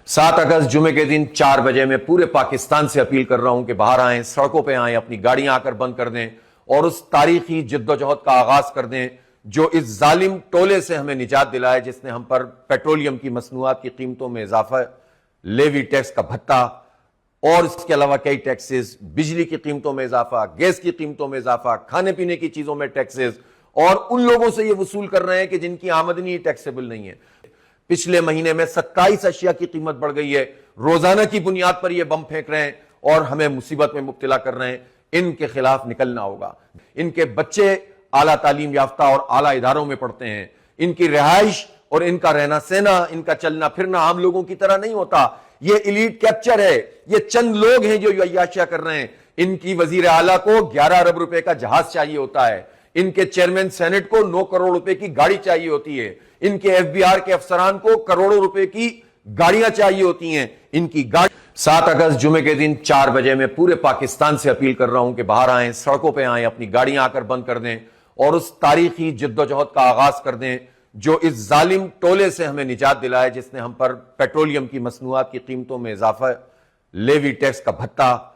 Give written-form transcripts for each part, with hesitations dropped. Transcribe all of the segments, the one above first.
7 अगस्त जुमे के दिन 4 बजे मैं पूरे पाकिस्तान से अपील कर रहा हूं कि बाहर आएं, सड़कों पे आएं, अपनी गाड़ियां आकर बंद कर दें और उस तारीखी जिद्दोजहद का आगाज कर दें जो इस जालिम टोले से हमें निजात दिलाए, जिसने हम पर पेट्रोलियम की मसनूआत की कीमतों में इजाफा, लेवी टैक्स का भत्ता और इसके अलावा कई टैक्सेस, बिजली की कीमतों में इजाफा, गैस की कीमतों में इजाफा, खाने पीने की चीजों में टैक्सेस, और उन लोगों से ये वसूल कर रहे हैं कि जिनकी आमदनी टैक्सेबल नहीं है। पिछले महीने में 27 अशिया की कीमत बढ़ गई है। रोजाना की बुनियाद पर ये बम फेंक रहे हैं और हमें मुसीबत में मुब्तला कर रहे हैं। इनके खिलाफ निकलना होगा। इनके बच्चे आला तालीम याफ्ता और आला इदारों में पढ़ते हैं। इनकी रिहाइश और इनका रहना सहना, इनका चलना फिरना आम लोगों की तरह नहीं होता। ये इलीट कैप्चर है। ये चंद लोग हैं जो अय्याशियां कर रहे हैं। इनकी वजीर आला को 11 अरब रुपए का जहाज चाहिए होता है। इनके चेयरमैन सेनेट को 9 करोड़ रुपए की गाड़ी चाहिए होती है। इनके एफबीआर के अफसरान को करोड़ों रुपए की गाड़ियां चाहिए होती हैं। इनकी गाड़ी 7 अगस्त जुमे के दिन 4 बजे मैं पूरे पाकिस्तान से अपील कर रहा हूं कि बाहर आएं, सड़कों पे आएं, अपनी गाड़ियां आकर बंद कर दें और उस तारीखी जिद्दोजहद का आगाज कर दें जो इस जालिम टोले से हमें निजात दिलाए, जिसने हम पर पेट्रोलियम की मसनूआत की कीमतों में इजाफा, लेवी टैक्स का भत्ता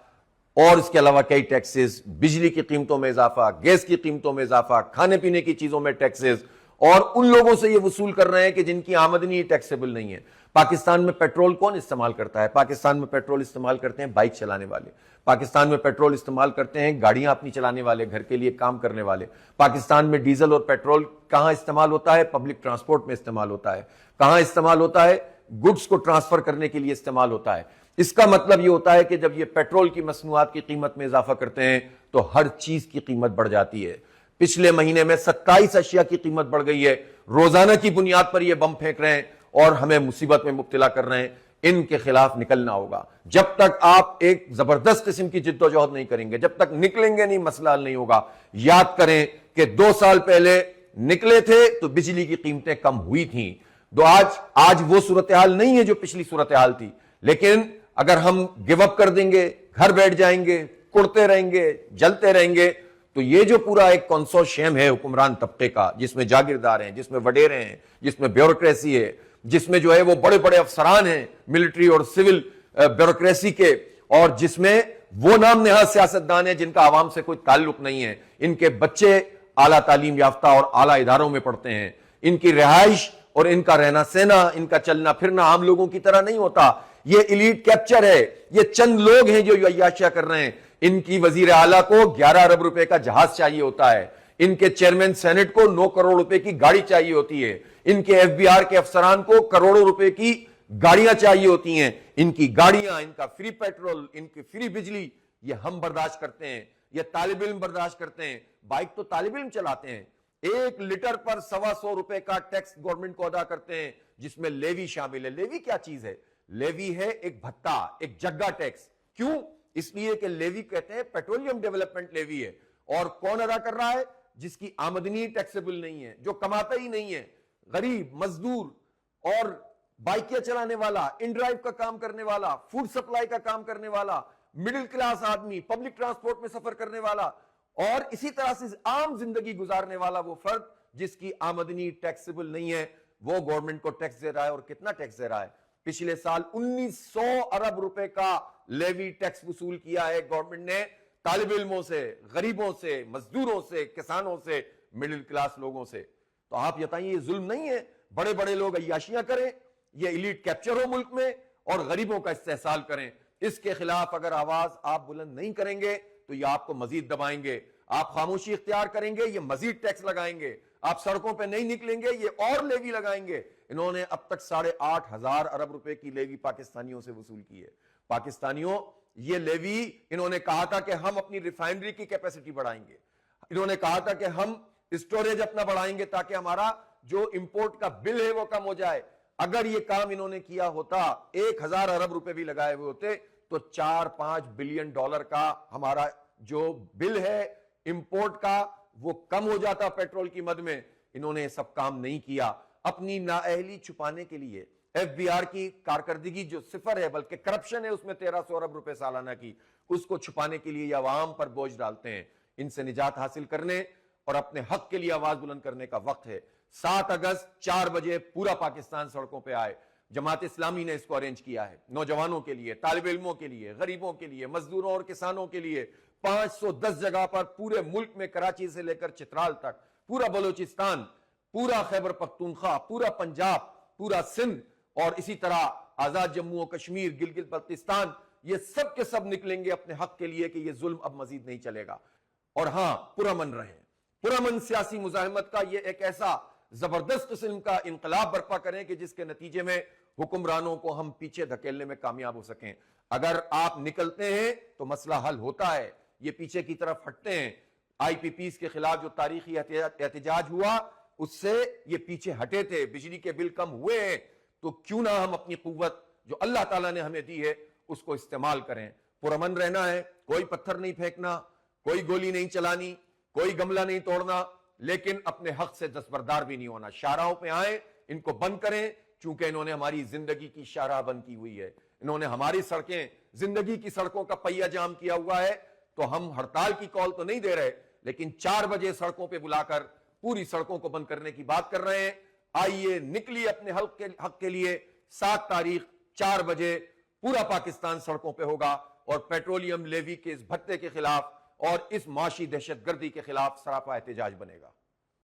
और इसके अलावा कई टैक्सेस, बिजली की कीमतों में इजाफा, गैस की कीमतों में इजाफा, खाने पीने की चीजों में टैक्सेस, और उन लोगों से ये वसूल कर रहे हैं कि जिनकी आमदनी टैक्सेबल नहीं है। पाकिस्तान में पेट्रोल कौन इस्तेमाल करता है? पाकिस्तान में पेट्रोल इस्तेमाल करते हैं बाइक चलाने वाले। पाकिस्तान में पेट्रोल इस्तेमाल करते हैं गाड़ियां अपनी चलाने वाले, घर के लिए काम करने वाले। पाकिस्तान में डीजल और पेट्रोल कहां इस्तेमाल होता है? पब्लिक ट्रांसपोर्ट में इस्तेमाल होता है। कहां इस्तेमाल होता है? गुड्स को ट्रांसफर करने के लिए इस्तेमाल होता है। इसका मतलब यह होता है कि जब ये पेट्रोल की मसनूआत की कीमत में इजाफा करते हैं तो हर चीज की कीमत बढ़ जाती है। पिछले महीने में 27 अशिया की कीमत बढ़ गई है। रोजाना की बुनियाद पर ये बम फेंक रहे हैं और हमें मुसीबत में मुब्तला कर रहे हैं। इनके खिलाफ निकलना होगा। जब तक आप एक जबरदस्त किस्म की जिद्दोजहद नहीं करेंगे, जब तक निकलेंगे नहीं, मसला हल नहीं होगा। याद करें कि 2 साल पहले निकले थे तो बिजली की कीमतें कम हुई थी। तो आज वो सूरत हाल नहीं है जो पिछली सूरत हाल थी। लेकिन अगर हम गिव अप कर देंगे, घर बैठ जाएंगे, कुड़ते रहेंगे, जलते रहेंगे, तो ये जो पूरा एक कंसोर्शियम है हुक्मरान तबके का, जिसमें जागीरदार हैं, जिसमें वडेरे हैं, जिसमें ब्यूरोक्रेसी है, जिसमें जो है वो बड़े बड़े अफसरान हैं मिलिट्री और सिविल ब्यूरोक्रेसी के, और जिसमें वो नाम नेहाद सियासतदान है जिनका आवाम से कोई ताल्लुक नहीं है। इनके बच्चे आला तालीम याफ्ता और आला इदारों में पढ़ते हैं। इनकी रिहाइश और इनका रहना सहना, इनका चलना फिरना आम लोगों की तरह नहीं होता। ये इलीट कैप्चर है। ये चंद लोग हैं जो अय्याशियां कर रहे हैं। इनकी वजीर आला को 11 अरब रुपए का जहाज चाहिए होता है। इनके चेयरमैन सेनेट को 9 करोड़ रुपए की गाड़ी चाहिए होती है। इनके एफबीआर के अफसरान को करोड़ों रुपए की गाड़ियां चाहिए होती हैं। इनकी गाड़ियां, इनका फ्री पेट्रोल, इनकी फ्री बिजली, ये हम बर्दाश्त करते हैं। ये तालिब इल्म बर्दाश्त करते हैं। बाइक तो तालिब इल्म चलाते हैं। 1 लीटर पर 125 रुपए का टैक्स गवर्नमेंट को अदा करते हैं, जिसमें लेवी शामिल है। लेवी क्या चीज है? लेवी है एक भत्ता, एक जग्गा टैक्स। क्यों? इसलिए कि लेवी कहते हैं पेट्रोलियम डेवलपमेंट लेवी है। और कौन अदा कर रहा है? जिसकी आमदनी टैक्सेबल नहीं है, जो कमाता ही नहीं है, गरीब, मजदूर और बाइकें चलाने वाला, इन ड्राइव का काम करने वाला, फूड सप्लाई का काम करने वाला, मिडिल क्लास आदमी, पब्लिक ट्रांसपोर्ट में सफर करने वाला और इसी तरह से आम जिंदगी गुजारने वाला वो फर्द जिसकी आमदनी टैक्सेबल नहीं है, वो गवर्नमेंट को टैक्स दे रहा है। और कितना टैक्स दे रहा है? पिछले साल 1900 अरब रुपए का लेवी टैक्स वसूल किया है गवर्नमेंट ने तालिब इल्मों से, गरीबों से, मजदूरों से, किसानों से, मिडिल क्लास लोगों से। तो आप बताइए, ये जुल्म नहीं है? बड़े बड़े लोग अय्याशियां करें, ये इलीट कैप्चर हो मुल्क में और गरीबों का इस्तेहसाल करें। इसके खिलाफ अगर आवाज आप बुलंद नहीं करेंगे तो ये आपको मजीद दबाएंगे। आप खामोशी इख्तियार करेंगे, ये मजीद टैक्स लगाएंगे। आप सड़कों पे नहीं निकलेंगे, ये और लेवी लगाएंगे। इन्होंने अब तक 8,500 अरब रुपए की लेवी पाकिस्तानियों से वसूल की है। पाकिस्तानियों, ये लेवी इन्होंने कहा था कि हम अपनी रिफाइनरी की कैपेसिटी बढ़ाएंगे। इन्होंने कहा था कि हम स्टोरेज अपना बढ़ाएंगे ताकि हमारा जो इंपोर्ट का बिल है वो कम हो जाए। अगर ये काम इन्होंने किया होता, 1000 अरब रुपए भी लगाए हुए होते, तो 4-5 बिलियन डॉलर का हमारा जो बिल है इंपोर्ट का वो कम हो जाता पेट्रोल की मद में। इन्होंने सब काम नहीं किया। अपनी नाअहली छुपाने के लिए एफबीआर की कारकर्दगी जो सिफर है, बल्कि करप्शन है उसमें 1300 अरब रुपए सालाना की, उसको छुपाने के लिए अवाम पर बोझ डालते हैं। इनसे निजात हासिल करने और अपने हक के लिए आवाज बुलंद करने का वक्त है। 7 अगस्त 4 बजे पूरा पाकिस्तान सड़कों पे आए। جماعت اسلامی نے اس کو ارینج کیا ہے، نوجوانوں کے لیے، طالب علموں کے لیے، غریبوں کے لیے، مزدوروں اور کسانوں کے لیے 510 جگہ پر پورے ملک میں، کراچی سے لے کر چترال تک، پورا بلوچستان، پورا خیبر پختونخوا، پورا پنجاب، پورا سندھ، اور اسی طرح آزاد جموں و کشمیر، گلگت بلتستان، یہ سب کے سب نکلیں گے اپنے حق کے لیے کہ یہ ظلم اب مزید نہیں چلے گا۔ اور ہاں، پرامن رہیں، پرامن سیاسی مزاحمت کا یہ ایک ایسا زبردست قسم کا انقلاب برپا کریں کہ جس کے نتیجے میں حکمرانوں کو ہم پیچھے دھکیلنے میں کامیاب ہو سکیں۔ اگر آپ نکلتے ہیں تو مسئلہ حل ہوتا ہے، یہ پیچھے کی طرف ہٹتے ہیں۔ آئی پی پیز کے خلاف جو تاریخی احتجاج ہوا، اس سے یہ پیچھے ہٹے تھے، بجلی کے بل کم ہوئے ہیں، تو کیوں نہ ہم اپنی قوت جو اللہ تعالیٰ نے ہمیں دی ہے اس کو استعمال کریں۔ پرامن رہنا ہے، کوئی پتھر نہیں پھینکنا، کوئی گولی نہیں چلانی، کوئی گملہ نہیں توڑنا، لیکن اپنے حق سے دستبردار بھی نہیں ہونا۔ شاہراہوں پہ آئیں، ان کو بند کریں، چونکہ انہوں نے ہماری زندگی کی شاہراہ بند کی ہوئی ہے، انہوں نے ہماری سڑکیں، زندگی کی سڑکوں کا پہیہ جام کیا ہوا ہے۔ تو ہم ہڑتال کی کال تو نہیں دے رہے، لیکن 4 بجے سڑکوں پہ بلا کر پوری سڑکوں کو بند کرنے کی بات کر رہے ہیں۔ آئیے نکلیے اپنے حق کے لیے۔ 7 تاریخ 4 بجے پورا پاکستان سڑکوں پہ ہوگا، اور پیٹرولیم لیوی کے اس بھتے کے خلاف اور اس معاشی دہشت گردی کے خلاف سراپا احتجاج بنے گا۔